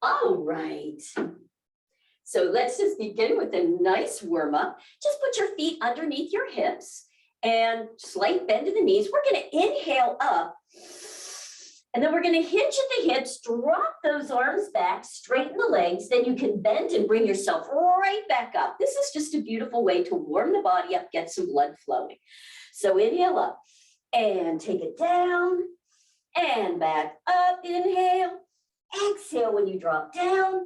All right. So let's just begin with a nice warm up. Just put your feet underneath your hips and slight bend in the knees. We're going to inhale up and then we're going to hinge at the hips, drop those arms back, straighten the legs. Then you can bend and bring yourself right back up. This is just a beautiful way to warm the body up, get some blood flowing. So inhale up and take it down and back up. Inhale. Exhale when you drop down.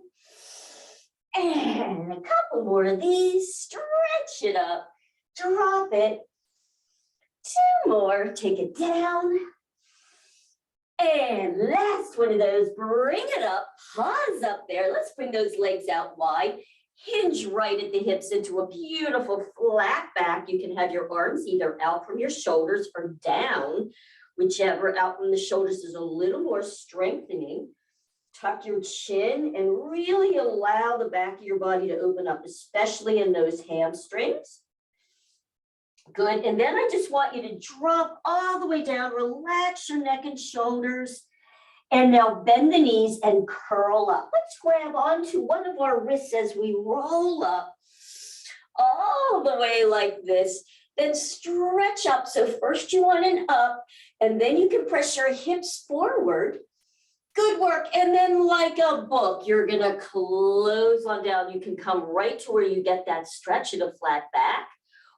And a couple more of these. Stretch it up. Drop it. Two more. Take it down. And last one of those. Bring it up. Pause up there. Let's bring those legs out wide. Hinge right at the hips into a beautiful flat back. You can have your arms either out from your shoulders or down. Whichever out from the shoulders is a little more strengthening. Tuck your chin and really allow the back of your body to open up, especially in those hamstrings. Good. And then I just want you to drop all the way down, relax your neck and shoulders. And now bend the knees and curl up. Let's grab onto one of our wrists as we roll up all the way like this. Then stretch up. So first you want an up, and then you can press your hips forward. Good work. And then like a book, you're going to close on down. You can come right to where you get that stretch in a flat back,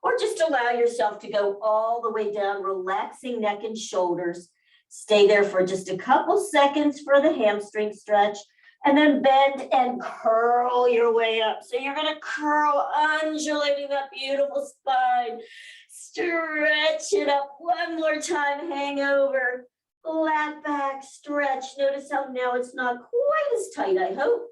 or just allow yourself to go all the way down, relaxing neck and shoulders. Stay there for just a couple seconds for the hamstring stretch, and then bend and curl your way up. So you're going to curl, undulating that beautiful spine. Stretch it up one more time, hang over. Flat back, stretch. Notice how now it's not quite as tight, I hope.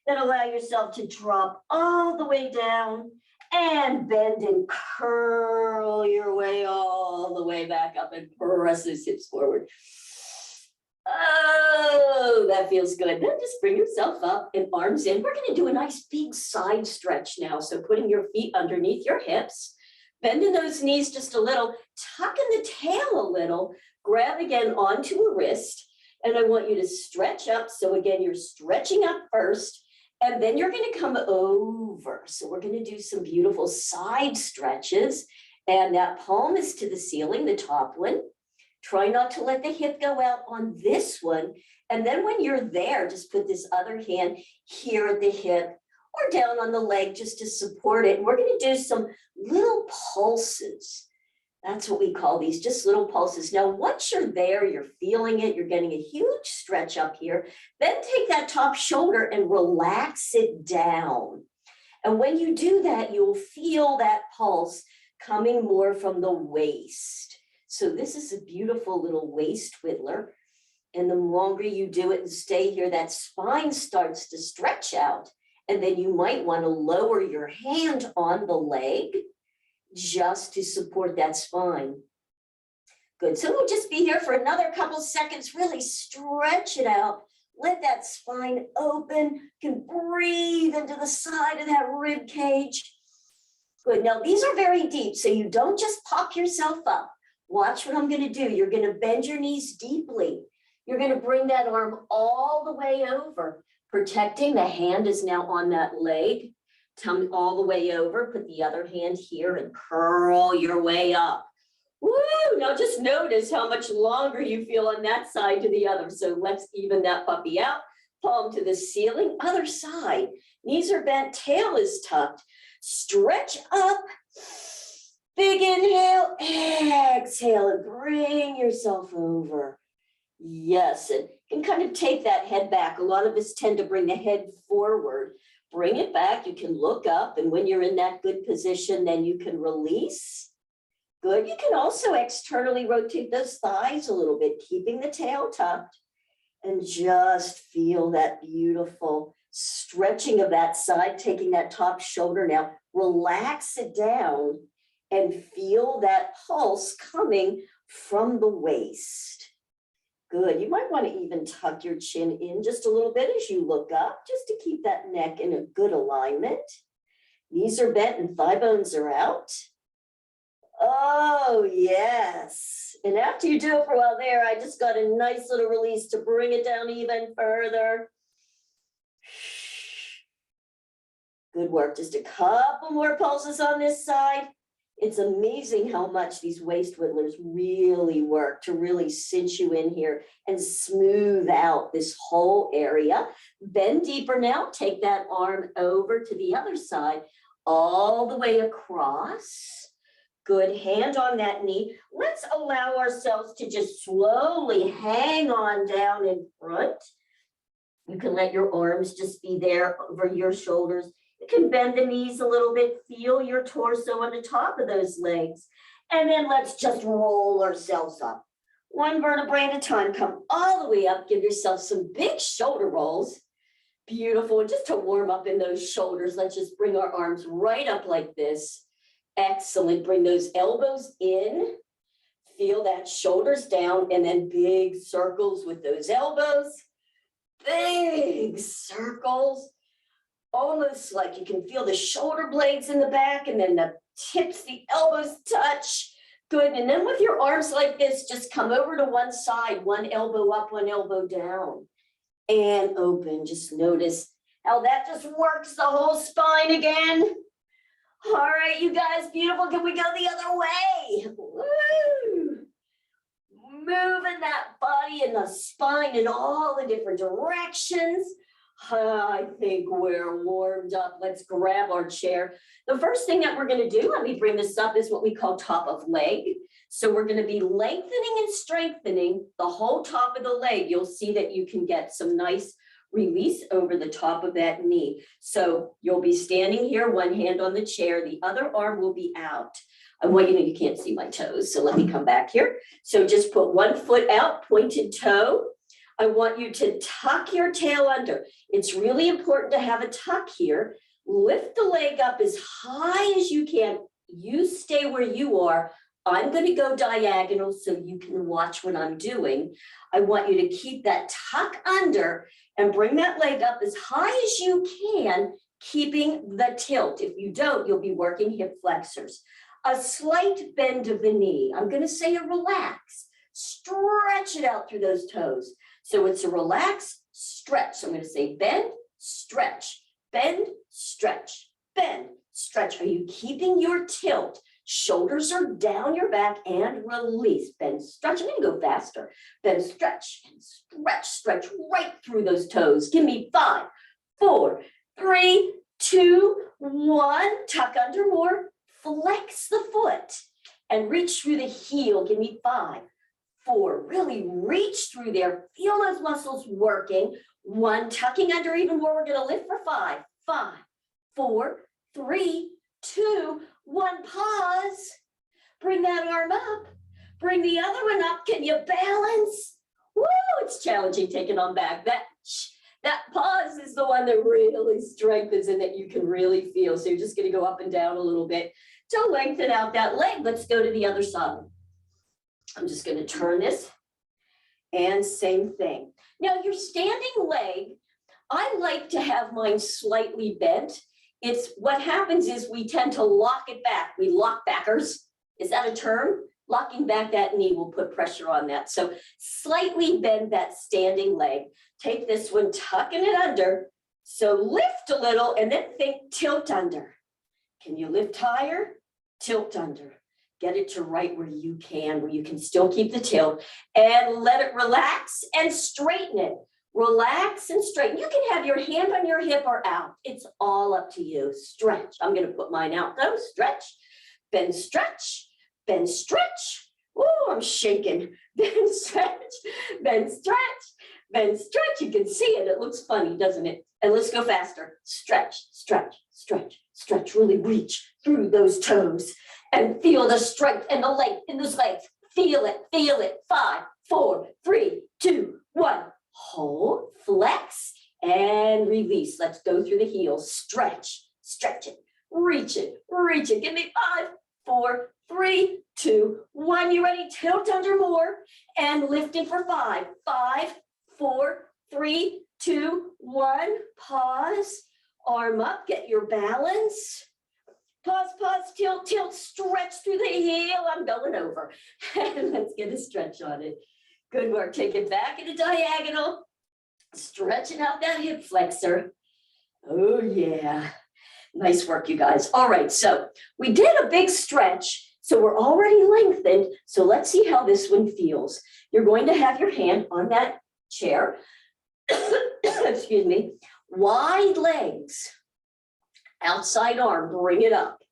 Then allow yourself to drop all the way down and bend and curl your way all the way back up and press those hips forward. Oh, that feels good. Then just bring yourself up and arms in. We're going to do a nice big side stretch now. So putting your feet underneath your hips, bending those knees just a little, tucking the tail a little. Grab again onto a wrist, and I want you to stretch up. So again, you're stretching up first, and then you're going to come over. So we're going to do some beautiful side stretches, and that palm is to the ceiling, the top one. Try not to let the hip go out on this one. And then when you're there, just put this other hand here at the hip or down on the leg just to support it. And we're going to do some little pulses. That's what we call these, just little pulses. Now, once you're there, you're feeling it, you're getting a huge stretch up here, then take that top shoulder and relax it down. And when you do that, you'll feel that pulse coming more from the waist. So this is a beautiful little waist twiddler. And the longer you do it and stay here, that spine starts to stretch out. And then you might want to lower your hand on the leg just to support that spine. Good. So we'll just be here for another couple seconds. Really stretch it out. Let that spine open. You can breathe into the side of that rib cage. Good. Now these are very deep, so you don't just pop yourself up. Watch what I'm going to do. You're going to bend your knees deeply. You're going to bring that arm all the way over. Protecting, the hand is now on that leg. Come all the way over, put the other hand here and curl your way up. Woo! Now just notice how much longer you feel on that side to the other. So let's even that puppy out. Palm to the ceiling, other side. Knees are bent, tail is tucked. Stretch up. Big inhale, exhale, and bring yourself over. Yes, and you can kind of take that head back. A lot of us tend to bring the head forward. Bring it back. You can look up, and when you're in that good position, then you can release. Good. You can also externally rotate those thighs a little bit, keeping the tail tucked, and just feel that beautiful stretching of that side, taking that top shoulder now. Relax it down and feel that pulse coming from the waist. Good. You might want to even tuck your chin in just a little bit as you look up, just to keep that neck in a good alignment. Knees are bent and thigh bones are out. Oh, yes. And after you do it for a while there, I just got a nice little release to bring it down even further. Good work. Just a couple more pulses on this side. It's amazing how much these waist wigglers really work to really cinch you in here and smooth out this whole area. Bend deeper now. Take that arm over to the other side, all the way across. Good, hand on that knee. Let's allow ourselves to just slowly hang on down in front. You can let your arms just be there over your shoulders. You can bend the knees a little bit, feel your torso on the top of those legs. And then let's just roll ourselves up. One vertebrae at a time, come all the way up, give yourself some big shoulder rolls. Beautiful, just to warm up in those shoulders, let's just bring our arms right up like this. Excellent, bring those elbows in. Feel that shoulders down and then big circles with those elbows. Big circles. Almost like you can feel the shoulder blades in the back and then the tips, the elbows touch. Good, and then with your arms like this, just come over to one side, one elbow up, one elbow down. And open, just notice how that just works the whole spine again. All right, you guys, beautiful. Can we go the other way? Woo! Moving that body and the spine in all the different directions. I think we're warmed up. Let's grab our chair. The first thing that we're going to do, let me bring this up, is what we call top of leg. So we're going to be lengthening and strengthening the whole top of the leg. You'll see that you can get some nice release over the top of that knee. So you'll be standing here, one hand on the chair, the other arm will be out. I want you to know you can't see my toes, so let me come back here. So just put one foot out, pointed toe. I want you to tuck your tail under. It's really important to have a tuck here. Lift the leg up as high as you can. You stay where you are. I'm going to go diagonal so you can watch what I'm doing. I want you to keep that tuck under and bring that leg up as high as you can, keeping the tilt. If you don't, you'll be working hip flexors. A slight bend of the knee. I'm going to say a relax. Stretch it out through those toes. So it's a relax, stretch. So I'm going to say bend, stretch, bend, stretch, bend, stretch. Are you keeping your tilt? Shoulders are down your back and release. Bend, stretch. I'm going to go faster. Bend, stretch, and stretch, stretch right through those toes. Give me 5, 4, 3, 2, 1. Tuck under more. Flex the foot and reach through the heel. Give me 5, 4, really reach through there. Feel those muscles working. 1, tucking under even more. We're going to lift for 5, 5, 4, 3, 2, 1. Pause. Bring that arm up. Bring the other one up. Can you balance? Woo, it's challenging taking on back. That pause is the one that really strengthens and that you can really feel. So you're just going to go up and down a little bit to lengthen out that leg. Let's go to the other side. I'm just going to turn this and same thing. Now your standing leg, I like to have mine slightly bent. It's what happens is we tend to lock it back. We lock backers. Is that a term? Locking back that knee will put pressure on that. So slightly bend that standing leg. Take this one, tucking it under. So lift a little and then think tilt under. Can you lift higher? Tilt under. Get it to right where you can still keep the tilt and let it relax and straighten it. Relax and straighten. You can have your hand on your hip or out. It's all up to you. Stretch. I'm going to put mine out though. Stretch, bend, stretch, bend, stretch. Oh, I'm shaking. Bend, stretch, bend, stretch, bend, stretch. You can see it. It looks funny, doesn't it? And let's go faster. Stretch, stretch, stretch, stretch. Really reach through those toes and feel the strength and the length in those legs. Feel it, feel it. 5, 4, 3, 2, 1. Hold, flex, and release. Let's go through the heels. Stretch, stretch it, reach it, reach it. Give me 5, 4, 3, 2, 1. You ready? Tilt under more and lifting for 5, 5, 4, 3, 2, 1. Pause, arm up, get your balance. Pause, pause, tilt, tilt, stretch through the heel. I'm going over. And let's get a stretch on it. Good work. Take it back in a diagonal. Stretching out that hip flexor. Oh yeah. Nice work, you guys. All right, so we did a big stretch, so we're already lengthened. So let's see how this one feels. You're going to have your hand on that chair. Excuse me. Wide legs. Outside arm, bring it up.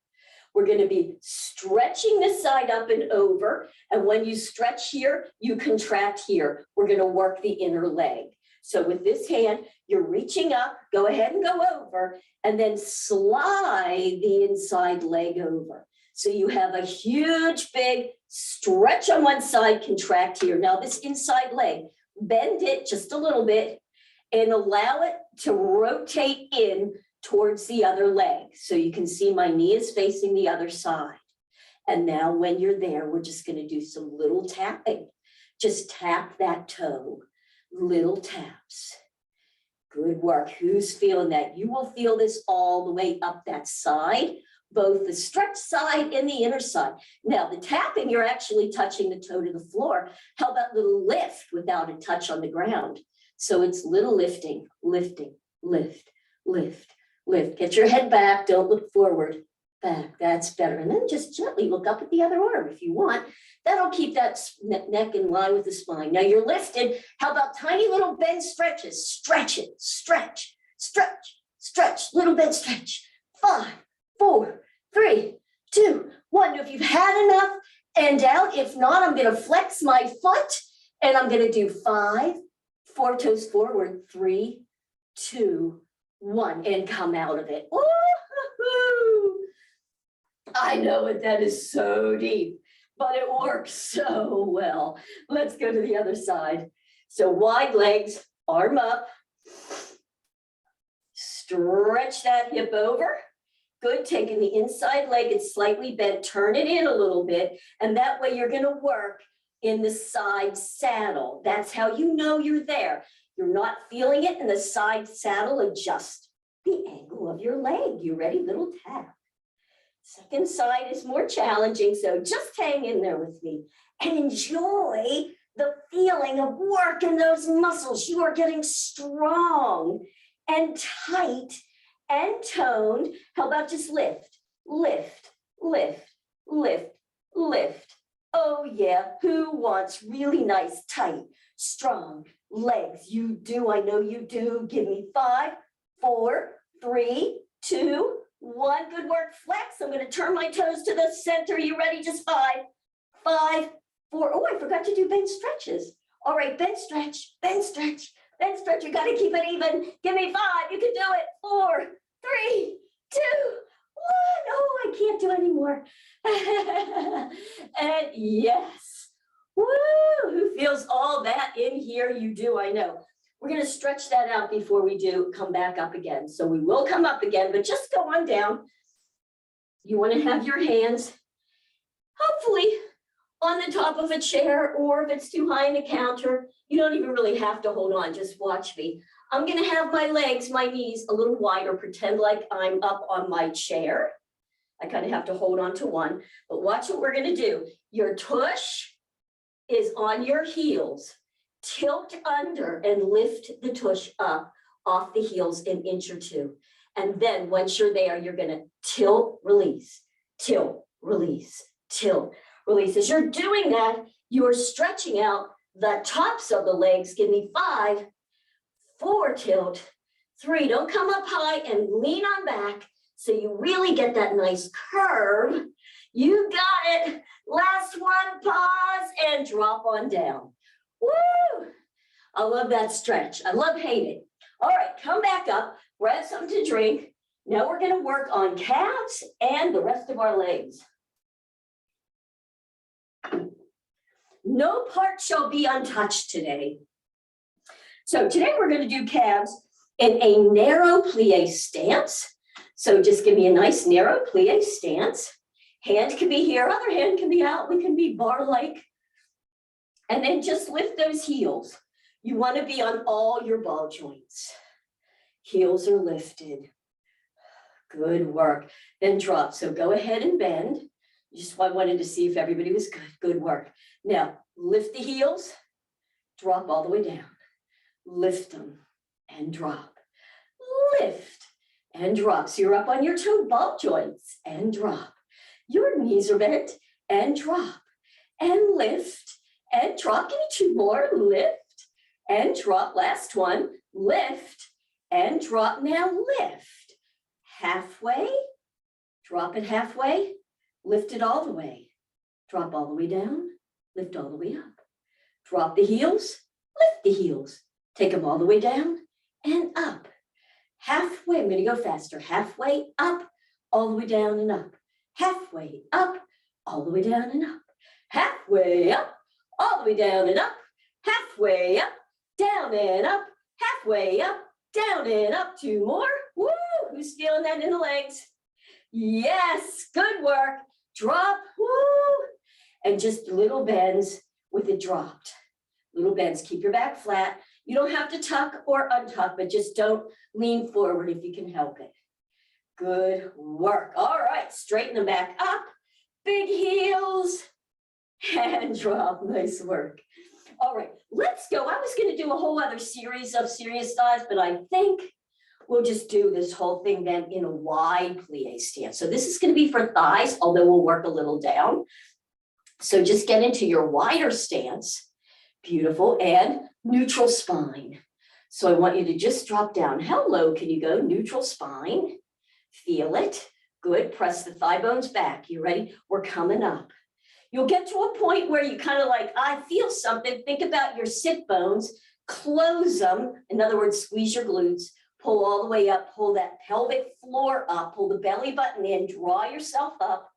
We're going to be stretching this side up and over. And when you stretch here, you contract here. We're going to work the inner leg. So with this hand, you're reaching up, go ahead and go over, and then slide the inside leg over. So you have a huge, big stretch on one side, contract here. Now this inside leg, bend it just a little bit and allow it to rotate in towards the other leg. So you can see my knee is facing the other side. And now when you're there, we're just going to do some little tapping. Just tap that toe. Little taps. Good work. Who's feeling that? You will feel this all the way up that side, both the stretch side and the inner side. Now the tapping, you're actually touching the toe to the floor. How about little lift without a touch on the ground? So it's little lifting, lifting, lift, lift, lift. Get your head back. Don't look forward. Back. That's better. And then just gently look up at the other arm if you want. That'll keep that neck in line with the spine. Now you're lifted. How about tiny little bend stretches? Stretch it. Stretch, stretch, stretch. Little bend stretch. 5, 4, 3, 2, 1. If you've had enough, end out. If not, I'm going to flex my foot and I'm going to do 5, 4 toes forward. 3, 2, 1, and come out of it. Woo-hoo-hoo. I know it. That is so deep. But it works so well. Let's go to the other side. So wide legs, arm up. Stretch that hip over. Good, taking the inside leg, it's slightly bent, turn it in a little bit, and that way you're gonna work in the side saddle. That's how you know you're there. You're not feeling it in the side saddle, adjust the angle of your leg. You ready? Little tap. Second side is more challenging, so just hang in there with me and enjoy the feeling of working those muscles. You are getting strong and tight and toned. How about just lift, lift, lift, lift, lift. Oh yeah, who wants really nice, tight, strong legs? You do, I know you do. Give me 5, 4, 3, 2, 1. Good work. Flex. I'm going to turn my toes to the center. You ready? Just 5, 5, 4. Oh, I forgot to do bend stretches. All right, bend stretch, bend stretch, bend stretch. You got to keep it even. Give me 5. You can do it. 4, 3, 2, 1. Oh, I can't do anymore. And yes. Woo! Who feels all that in here? You do, I know. We're going to stretch that out before we do come back up again. So we will come up again, but just go on down. You want to have your hands, hopefully, on the top of a chair, or if it's too high in the counter, you don't even really have to hold on. Just watch me. I'm going to have my legs, my knees a little wider, pretend like I'm up on my chair. I kind of have to hold on to one, but watch what we're going to do. Your tush is on your heels. Tilt under and lift the tush up off the heels an inch or 2. And then once you're there, you're going to tilt, release, tilt, release, tilt, release. As you're doing that, you are stretching out the tops of the legs. Give me 5, 4, tilt, 3. Don't come up high and lean on back so you really get that nice curve. You got it. Last one, pause and drop on down. Woo! I love that stretch. I love it. All right, come back up, grab something to drink. Now we're going to work on calves and the rest of our legs. No part shall be untouched today. So today we're going to do calves in a narrow plie stance. So just give me a nice narrow plie stance. Hand can be here, other hand can be out. We can be bar-like. And then just lift those heels. You want to be on all your ball joints. Heels are lifted. Good work. Then drop. So go ahead and bend. Just I wanted to see if everybody was good. Good work. Now lift the heels. Drop all the way down. Lift them. and drop. Lift and drop. So you're up on your toe ball joints and drop. Your knees are bent and drop and lift and drop. Give me two more. Lift and drop. Last one. Lift and drop. Now lift. Halfway. Drop it halfway. Lift it all the way. Drop all the way down. Lift all the way up. Drop the heels. Lift the heels. Take them all the way down and up. Halfway, I'm going to go faster. Halfway up, all the way down and up. Halfway up, all the way down and up. Halfway up, all the way down and up. Halfway up, down and up. Halfway up, down and up. Two more. Woo! Who's feeling that in the legs? Yes, good work. Drop, woo! And just little bends with it dropped. Little bends, keep your back flat. You don't have to tuck or untuck, but just don't lean forward if you can help it. Good work. All right, straighten them back up. Big heels and drop. Nice work. All right, let's go. I was going to do a whole other series of serious thighs, but I think we'll just do this whole thing then in a wide plie stance. So this is going to be for thighs, although we'll work a little down. So just get into your wider stance. Beautiful. And neutral spine. So I want you to just drop down. How low can you go? Neutral spine. Feel it. Good. Press the thigh bones back. You ready? We're coming up. You'll get to a point where you kind of like, I feel something. Think about your sit bones. Close them. In other words, squeeze your glutes. Pull all the way up. Pull that pelvic floor up. Pull the belly button in. Draw yourself up.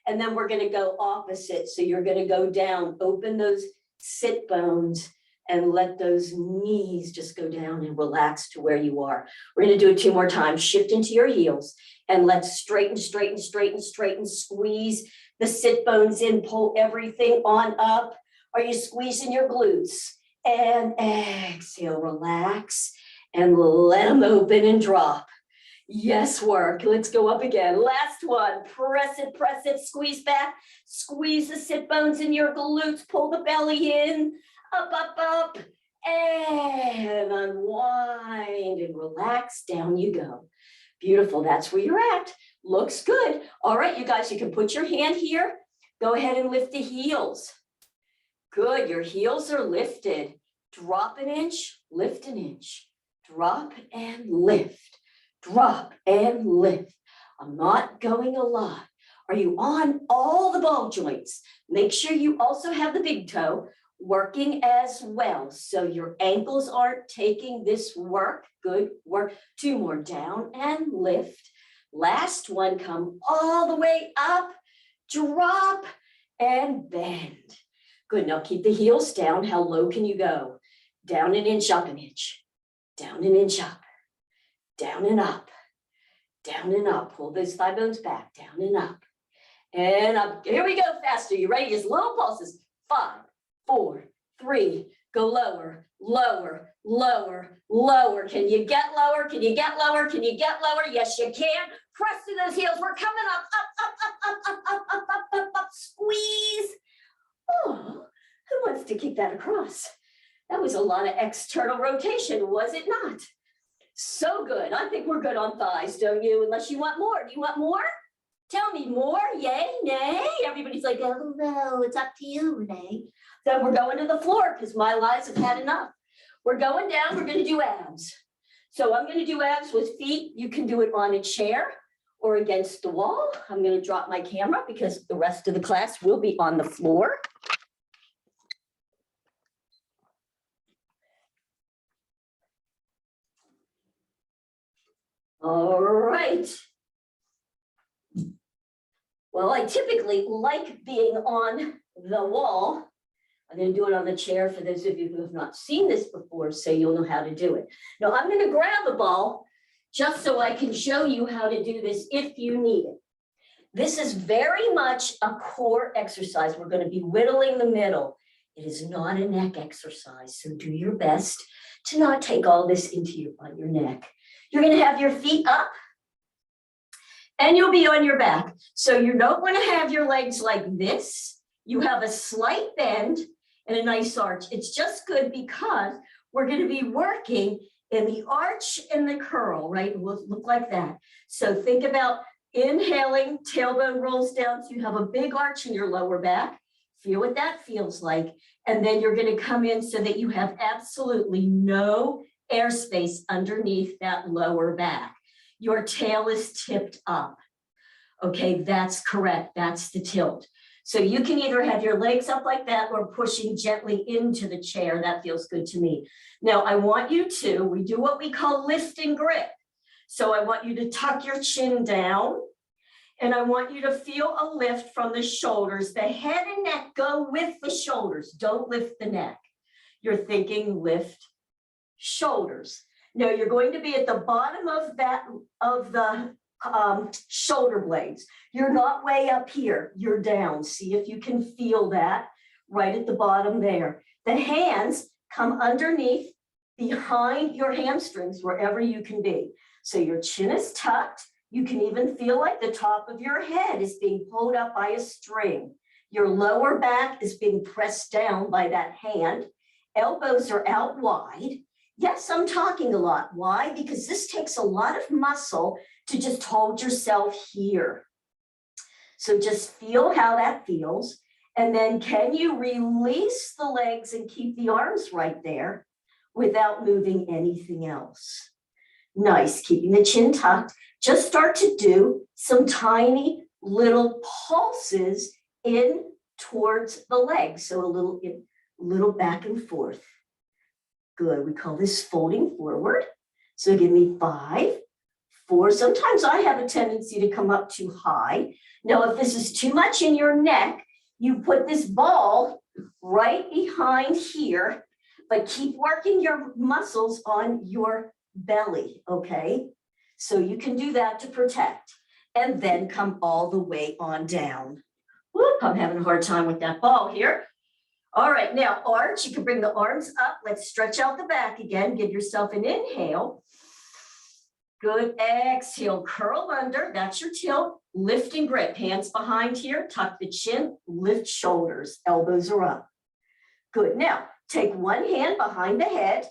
And then we're going to go opposite. So you're going to go down. Open those sit bones and let those knees just go down and relax to where you are. We're going to do it 2 more times. Shift into your heels and let's straighten, straighten, straighten, straighten, squeeze the sit bones in, pull everything on up. Are you squeezing your glutes? And exhale, relax and let them open and drop. Yes, work. Let's go up again. Last one. Press it, squeeze back. Squeeze the sit bones in your glutes. Pull the belly in. Up, up, up. And unwind and relax. Down you go. Beautiful. That's where you're at. Looks good. All right, you guys, you can put your hand here. Go ahead and lift the heels. Good. Your heels are lifted. Drop an inch, lift an inch. Drop and lift. Drop and lift. I'm not going a lot. Are you on all the ball joints? Make sure you also have the big toe working as well. So your ankles aren't taking this work. Good work. 2 more. Down and lift. Last one. Come all the way up. Drop and bend. Good. Now keep the heels down. How low can you go? Down an inch, up an inch. Down an inch, up. Down and up, down and up. Pull those thigh bones back, down and up. And up. Here we go, faster. You ready? Just little pulses. 5, 4, 3. Go lower, lower, lower, lower. Can you get lower? Can you get lower? Can you get lower? Yes, you can. Press through those heels. We're coming up, up, up, up, up, up, up, up, up, up, up. Squeeze. Oh, who wants to keep that across? That was a lot of external rotation, was it not? So good. I think we're good on thighs, don't you? Unless you want more. Do you want more? Tell me more. Yay, nay. Everybody's like, oh, no, it's up to you, Renee. So we're going to the floor because my lives have had enough. We're going down. We're going to do abs. So I'm going to do abs with feet. You can do it on a chair or against the wall. I'm going to drop my camera because the rest of the class will be on the floor. All right. Well, I typically like being on the wall. I'm going to do it on the chair for those of you who have not seen this before, so you'll know how to do it. Now, I'm going to grab a ball just so I can show you how to do this if you need it. This is very much a core exercise. We're going to be whittling the middle. It is not a neck exercise, so do your best to not take all this into on your neck. You're going to have your feet up and you'll be on your back. So you don't want to have your legs like this. You have a slight bend and a nice arch. It's just good because we're going to be working in the arch and the curl, right? It will look like that. So think about inhaling, tailbone rolls down, so you have a big arch in your lower back. Feel what that feels like. And then you're going to come in so that you have absolutely no airspace underneath that lower back. Your tail is tipped up. Okay, that's correct. That's the tilt. So you can either have your legs up like that or pushing gently into the chair. That feels good to me. Now I want you to, we do what we call lift and grip. So I want you to tuck your chin down, and I want you to feel a lift from the shoulders. The head and neck go with the shoulders. Don't lift the neck. You're thinking lift shoulders. Now you're going to be at the bottom of the shoulder blades. You're not way up here. You're down. See if you can feel that right at the bottom there. The hands come underneath, behind your hamstrings, wherever you can be. So your chin is tucked. You can even feel like the top of your head is being pulled up by a string. Your lower back is being pressed down by that hand. Elbows are out wide. Yes, I'm talking a lot. Why? Because this takes a lot of muscle to just hold yourself here. So just feel how that feels. And then can you release the legs and keep the arms right there without moving anything else? Nice, keeping the chin tucked. Just start to do some tiny little pulses in towards the legs. So a little back and forth. Good, we call this folding forward. So give me 5, 4. Sometimes I have a tendency to come up too high. Now, if this is too much in your neck, you put this ball right behind here, but keep working your muscles on your belly, okay? So you can do that to protect, and then come all the way on down. Whoop, I'm having a hard time with that ball here. All right, now arch, you can bring the arms up. Let's stretch out the back again. Give yourself an inhale. Good, exhale, curl under, that's your tilt. Lift and grip, hands behind here, tuck the chin, lift shoulders, elbows are up. Good, now take one hand behind the head,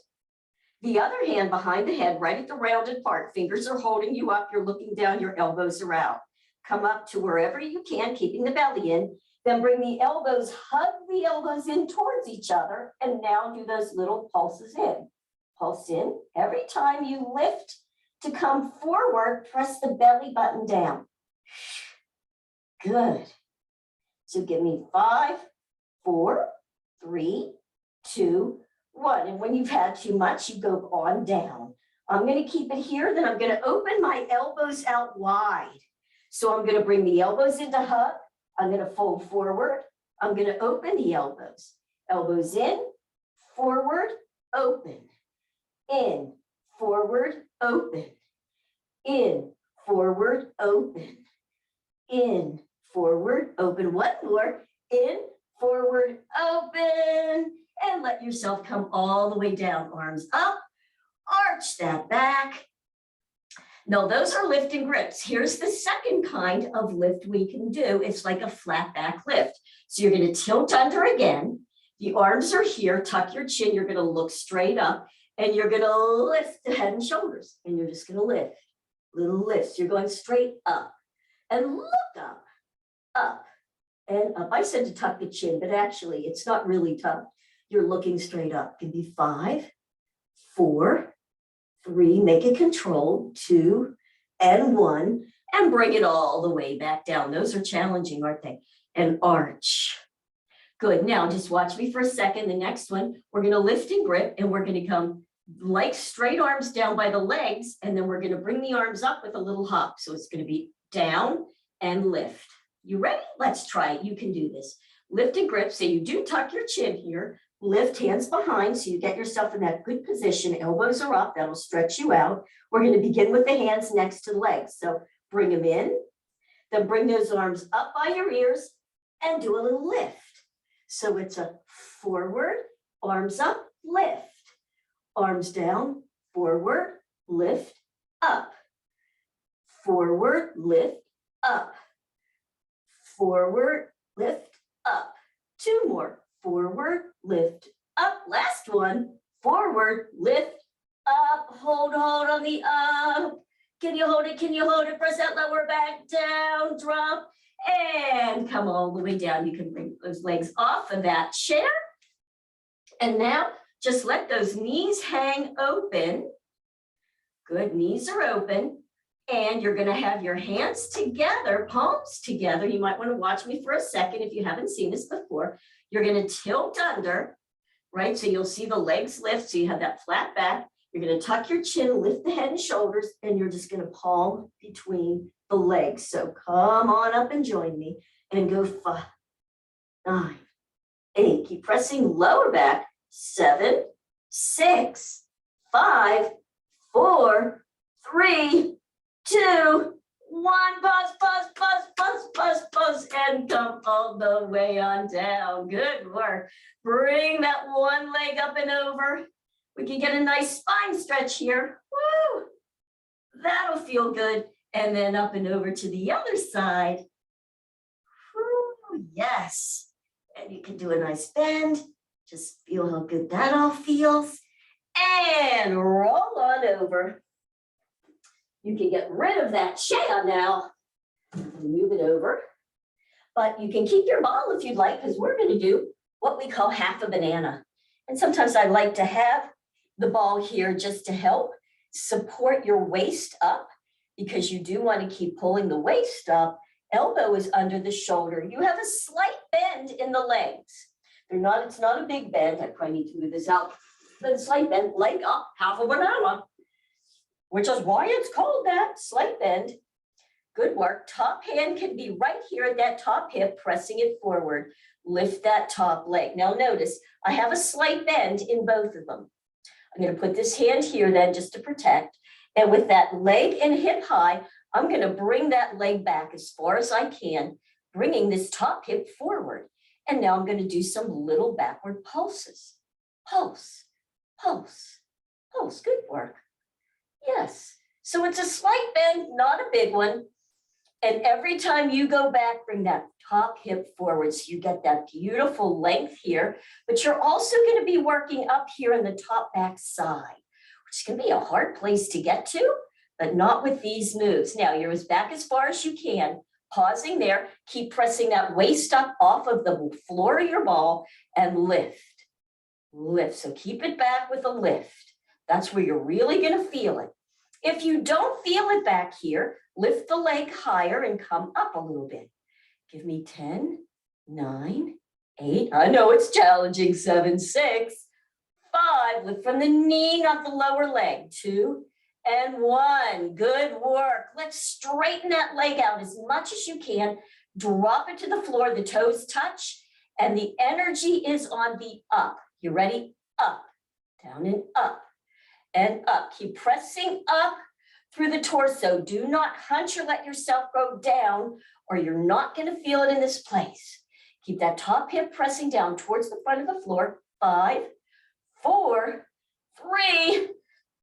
the other hand behind the head, right at the rounded part. Fingers are holding you up, you're looking down, your elbows are out. Come up to wherever you can, keeping the belly in. Then bring the elbows, hug the elbows in towards each other, and now do those little pulses in. Pulse in. Every time you lift to come forward, press the belly button down. Good. So give me 5, 4, 3, 2, 1. And when you've had too much, you go on down. I'm going to keep it here, then I'm going to open my elbows out wide. So I'm going to bring the elbows into hug. I'm going to fold forward. I'm going to open the elbows. Elbows in, forward, open. In, forward, open. In, forward, open. In, forward, open. One more. In, forward, open. And let yourself come all the way down. Arms up. Arch that back. Now, those are lift and grips. Here's the second kind of lift we can do. It's like a flat back lift. So you're going to tilt under again. The arms are here. Tuck your chin. You're going to look straight up, and you're going to lift the head and shoulders. And you're just going to lift. Little lifts. You're going straight up and look up, up, and up. I said to tuck the chin, but actually it's not really tucked. You're looking straight up. Can be 5, 4, 3, make it controlled, 2, and 1, and bring it all the way back down. Those are challenging, aren't they? And arch. Good. Now just watch me for a second. The next one, we're going to lift and grip, and we're going to come like straight arms down by the legs, and then we're going to bring the arms up with a little hop. So it's going to be down and lift. You ready? Let's try it. You can do this. Lift and grip. So you do tuck your chin here. Lift, hands behind, so you get yourself in that good position. Elbows are up. That'll stretch you out. We're going to begin with the hands next to the legs. So bring them in. Then bring those arms up by your ears and do a little lift. So it's a forward, arms up, lift. Arms down, forward, lift, up. Forward, lift, up. Forward, lift, up. 2 more. Forward, lift, up. Last one. Forward, lift, up, hold on the up. Can you hold it? Can you hold it? Press that lower back down, drop, and come all the way down. You can bring those legs off of that chair. And now just let those knees hang open. Good, knees are open. And you're gonna have your hands together, palms together. You might wanna watch me for a second if you haven't seen this before. You're gonna tilt under, right? So you'll see the legs lift, so you have that flat back. You're gonna tuck your chin, lift the head and shoulders, and you're just gonna palm between the legs. So come on up and join me and go 5, 9, 8. Keep pressing lower back. 7, 6, 5, 4, 3, 2, 1. Pause, and come all the way on down. Good work. Bring that one leg up and over. We can get a nice spine stretch here. Woo! That'll feel good. And then up and over to the other side. Woo, yes. And you can do a nice bend. Just feel how good that all feels. And roll on over. You can get rid of that chair now. Move it over. But you can keep your ball if you'd like, because we're going to do what we call half a banana. And sometimes I like to have the ball here just to help support your waist up, because you do want to keep pulling the waist up. Elbow is under the shoulder. You have a slight bend in the legs. It's not a big bend. I probably need to move this out. But a slight bend, leg up, half a banana, which is why it's called that, slight bend. Good work. Top hand can be right here at that top hip, pressing it forward. Lift that top leg. Now notice, I have a slight bend in both of them. I'm going to put this hand here then just to protect. And with that leg and hip high, I'm going to bring that leg back as far as I can, bringing this top hip forward. And now I'm going to do some little backward pulses. Pulse, pulse, pulse. Good work. Yes. So it's a slight bend, not a big one. And every time you go back, bring that top hip forward so you get that beautiful length here. But you're also going to be working up here in the top back side, which can be a hard place to get to, but not with these moves. Now you're back as far as you can. Pausing there, keep pressing that waist up off of the floor of your ball and lift, lift. So keep it back with a lift. That's where you're really going to feel it. If you don't feel it back here, lift the leg higher and come up a little bit. Give me 10, 9, 8. I know it's challenging. 7, 6, 5. Lift from the knee, not the lower leg. 2 and 1. Good work. Let's straighten that leg out as much as you can. Drop it to the floor. The toes touch and the energy is on the up. You ready? Up, down and up and up. Keep pressing up through the torso. Do not hunch or let yourself go down or you're not going to feel it in this place. Keep that top hip pressing down towards the front of the floor. 5, 4, 3,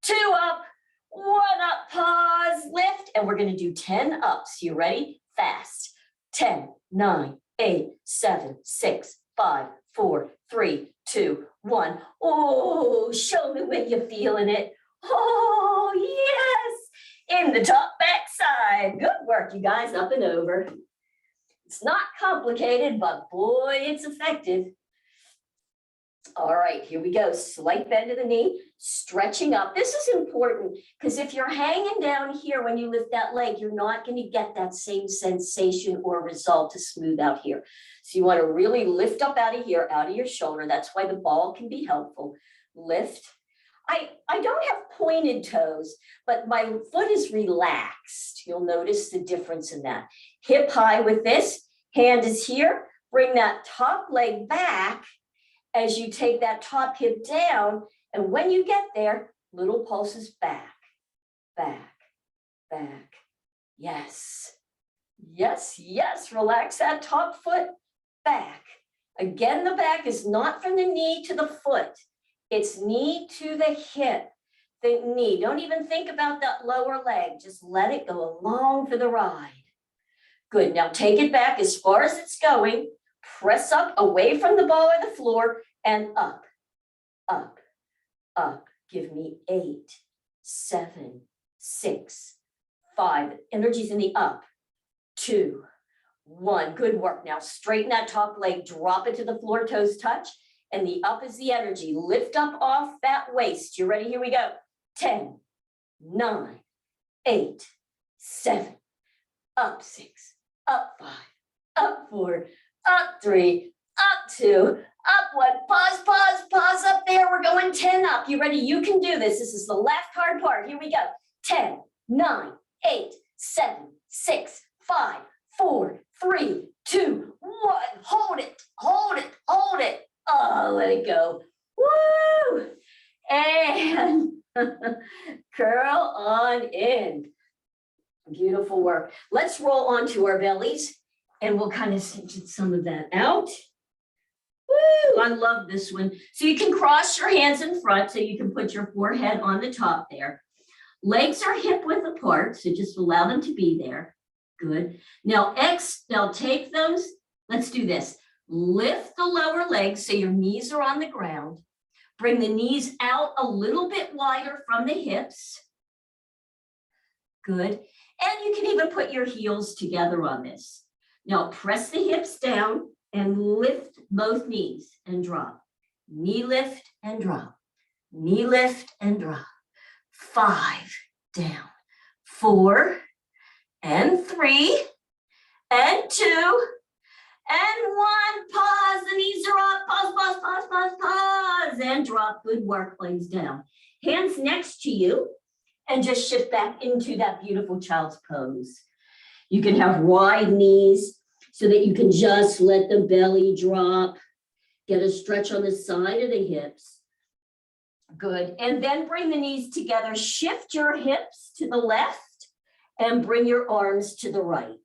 2 up, 1 up, pause, lift, and we're going to do 10 ups. You ready? Fast. 10, 9, 8, 7, 6, 5, 4, 3, 2, 1. Oh, show me when you're feeling it. Oh, yes. In the top back side. Good work, you guys, up and over. It's not complicated, but boy, it's effective. All right, here we go. Slight bend of the knee, stretching up. This is important because if you're hanging down here when you lift that leg, you're not going to get that same sensation or result to smooth out here. So you want to really lift up out of here, out of your shoulder. That's why the ball can be helpful. Lift. I don't have pointed toes, but my foot is relaxed. You'll notice the difference in that. Hip high with this, hand is here. Bring that top leg back as you take that top hip down. And when you get there, little pulses back, back, back. Yes, yes, yes. Relax that top foot back. Again, the back is not from the knee to the foot. It's knee to the hip. The knee. Don't even think about that lower leg. Just let it go along for the ride. Good. Now take it back as far as it's going. Press up away from the ball or the floor and up, up, up. Give me 8, 7, 6, 5. Energy's in the up. 2, 1. Good work. Now straighten that top leg, drop it to the floor, toes touch, and the up is the energy. Lift up off that waist. You ready? Here we go. 10, 9, 8, 7, up 6, up 5, up 4, up 3, up 2, up 1. Pause, pause, pause up there. We're going 10 up. You ready? You can do this. This is the left hard part. Here we go. 10, 9, 8, 7, 6, 5, 4, 3, 2, 1. Hold it, hold it, hold it. Oh, let it go. Woo! And curl on in. Beautiful work. Let's roll onto our bellies and we'll kind of cinch some of that out. Woo! I love this one. So you can cross your hands in front so you can put your forehead on the top there. Legs are hip width apart, so just allow them to be there. Good. Now take those. Let's do this. Lift the lower legs so your knees are on the ground. Bring the knees out a little bit wider from the hips. Good. And you can even put your heels together on this. Now press the hips down and lift both knees and drop. Knee lift and drop. Knee lift and drop. 5, down. 4, and 3, and 2, and 1. Pause. The knees are up. Pause, pause, pause, pause, pause. And drop. Good work. Legs down. Hands next to you. And just shift back into that beautiful child's pose. You can have wide knees so that you can just let the belly drop. Get a stretch on the side of the hips. Good. And then bring the knees together. Shift your hips to the left and bring your arms to the right.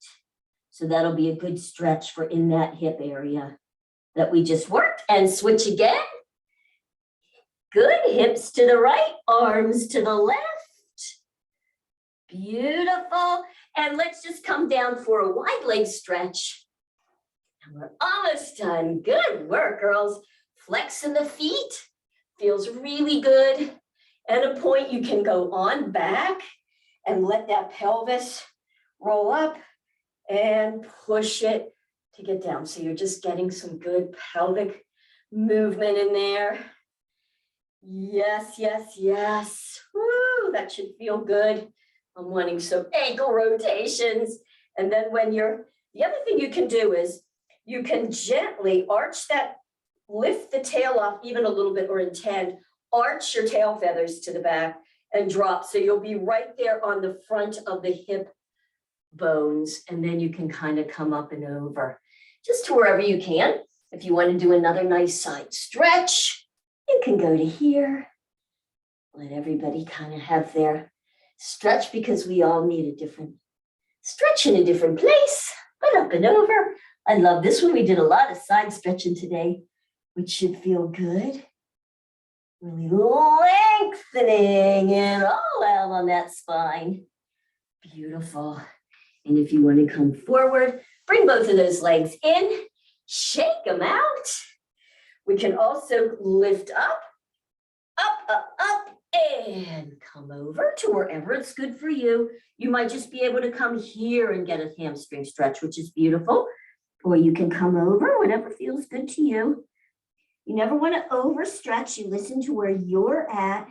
So that'll be a good stretch for in that hip area that we just worked. And switch again. Good. Hips to the right, arms to the left. Beautiful. And let's just come down for a wide leg stretch. And we're almost done. Good work, girls. Flexing the feet. Feels really good. At a point, you can go on back and let that pelvis roll up and push it to get down. So you're just getting some good pelvic movement in there. Yes, yes, yes. Woo, that should feel good. I'm wanting some ankle rotations. And then the other thing you can do is you can gently arch that, lift the tail off even a little bit or intend, arch your tail feathers to the back and drop. So you'll be right there on the front of the hip bones. And then you can kind of come up and over just to wherever you can. If you want to do another nice side stretch, you can go to here. Let everybody kind of have their stretch because we all need a different stretch in a different place, but up and over. I love this one. We did a lot of side stretching today, which should feel good. Really lengthening it all out on that spine. Beautiful. And if you want to come forward, bring both of those legs in, shake them out. We can also lift up, and come over to wherever it's good for you. You might just be able to come here and get a hamstring stretch, which is beautiful. Or you can come over, whatever feels good to you. You never want to overstretch. You listen to where you're at.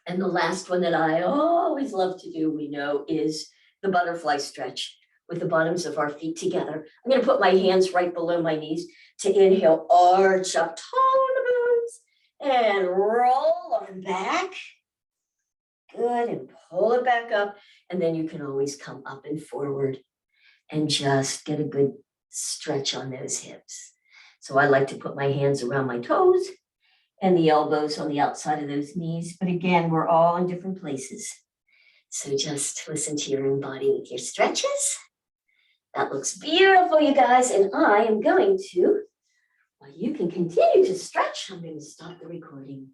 And the last one that I always love to do, we know, is the butterfly stretch with the bottoms of our feet together. I'm going to put my hands right below my knees to inhale, arch up tall on the bones, and roll on back. Good, and pull it back up. And then you can always come up and forward and just get a good stretch on those hips. So I like to put my hands around my toes and the elbows on the outside of those knees. But again, we're all in different places. So just listen to your own body with your stretches. That looks beautiful, you guys. And I am going to, while you can continue to stretch, I'm going to stop the recording.